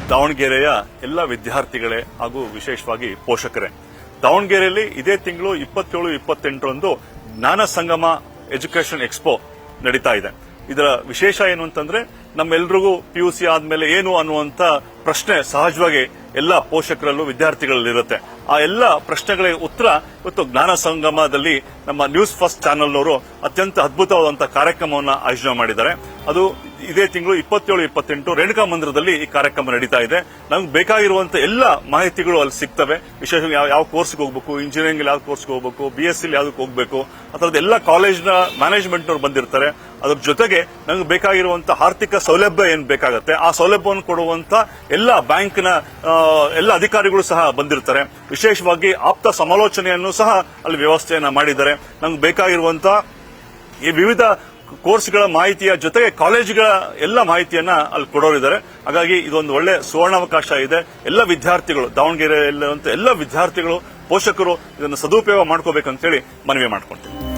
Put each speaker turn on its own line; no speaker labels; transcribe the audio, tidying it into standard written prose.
ದಾವಣಗೆರೆಯ ಎಲ್ಲ ವಿದ್ಯಾರ್ಥಿಗಳೇ ಹಾಗೂ ವಿಶೇಷವಾಗಿ ಪೋಷಕರೇ, ದಾವಣಗೆರೆಯಲ್ಲಿ ಇದೇ ತಿಂಗಳು 27-28ರಂದು ಜ್ಞಾನ ಸಂಗಮ ಎಜುಕೇಷನ್ ಎಕ್ಸ್ಪೋ ನಡೀತಾ ಇದೆ. ಇದರ ವಿಶೇಷ ಏನು ಅಂತಂದ್ರೆ, ನಮ್ಮೆಲ್ರಿಗೂ PUC ಆದ್ಮೇಲೆ ಏನು ಅನ್ನುವಂತ ಪ್ರಶ್ನೆ ಸಹಜವಾಗಿ ಎಲ್ಲ ಪೋಷಕರಲ್ಲೂ ವಿದ್ಯಾರ್ಥಿಗಳಲ್ಲಿರುತ್ತೆ. ಆ ಎಲ್ಲ ಪ್ರಶ್ನೆಗಳಿಗೆ ಉತ್ತರ ಇವತ್ತು ಜ್ಞಾನ ಸಂಗಮದಲ್ಲಿ ನಮ್ಮ ನ್ಯೂಸ್ ಫಸ್ಟ್ ಚಾನೆಲ್ನವರು ಅತ್ಯಂತ ಅದ್ಭುತವಾದಂತಹ ಕಾರ್ಯಕ್ರಮವನ್ನು ಆಯೋಜನೆ ಮಾಡಿದ್ದಾರೆ. ಅದು ಇದೇ ತಿಂಗಳು 27-28 ರೇಣುಕಾ ಮಂದಿರದಲ್ಲಿ ಈ ಕಾರ್ಯಕ್ರಮ ನಡೀತಾ ಇದೆ. ನಮ್ಗೆ ಬೇಕಾಗಿರುವಂತಹ ಎಲ್ಲ ಮಾಹಿತಿಗಳು ಅಲ್ಲಿ ಸಿಗ್ತವೆ. ವಿಶೇಷವಾಗಿ ಯಾವ ಕೋರ್ಸ್ಗೆ ಹೋಗಬೇಕು, ಇಂಜಿನಿಯರಿಂಗ್ ಯಾವ ಕೋರ್ಸ್ಗೆ ಹೋಗಬೇಕು, BSc ಯಾವ್ದಕ್ಕೆ ಹೋಗಬೇಕು, ಅಥವಾ ಎಲ್ಲ ಕಾಲೇಜ್ನ ಮ್ಯಾನೇಜ್ಮೆಂಟ್ನವರು ಬಂದಿರ್ತಾರೆ. ಅದ್ರ ಜೊತೆಗೆ ನಮ್ಗೆ ಬೇಕಾಗಿರುವಂತಹ ಆರ್ಥಿಕ ಸೌಲಭ್ಯ ಏನ್ ಬೇಕಾಗುತ್ತೆ ಆ ಸೌಲಭ್ಯವನ್ನು ಕೊಡುವಂತ ಎಲ್ಲ ಬ್ಯಾಂಕ್ನ ಎಲ್ಲ ಅಧಿಕಾರಿಗಳು ಸಹ ಬಂದಿರ್ತಾರೆ. ವಿಶೇಷವಾಗಿ ಆಪ್ತ ಸಮಾಲೋಚನೆಯನ್ನು ಸಹ ಅಲ್ಲಿ ವ್ಯವಸ್ಥೆಯನ್ನ ಮಾಡಿದ್ದಾರೆ. ನಮ್ಗೆ ಬೇಕಾಗಿರುವಂತಹ ಈ ವಿವಿಧ ಕೋರ್ಸ್ಗಳ ಮಾಹಿತಿಯ ಜೊತೆಗೆ ಕಾಲೇಜುಗಳ ಎಲ್ಲ ಮಾಹಿತಿಯನ್ನ ಅಲ್ಲಿ ಕೊಡೋರಿದ್ದಾರೆ. ಹಾಗಾಗಿ ಇದೊಂದು ಒಳ್ಳೆ ಸುವರ್ಣಾವಕಾಶ ಇದೆ. ಎಲ್ಲ ವಿದ್ಯಾರ್ಥಿಗಳು, ದಾವಣಗೆರೆಯಲ್ಲಿರುವಂತಹ ಎಲ್ಲ ವಿದ್ಯಾರ್ಥಿಗಳು, ಪೋಷಕರು ಇದನ್ನು ಸದುಪಯೋಗ ಮಾಡ್ಕೋಬೇಕಂತೇಳಿ ಮನವಿ ಮಾಡ್ಕೊಳ್ತೀನಿ.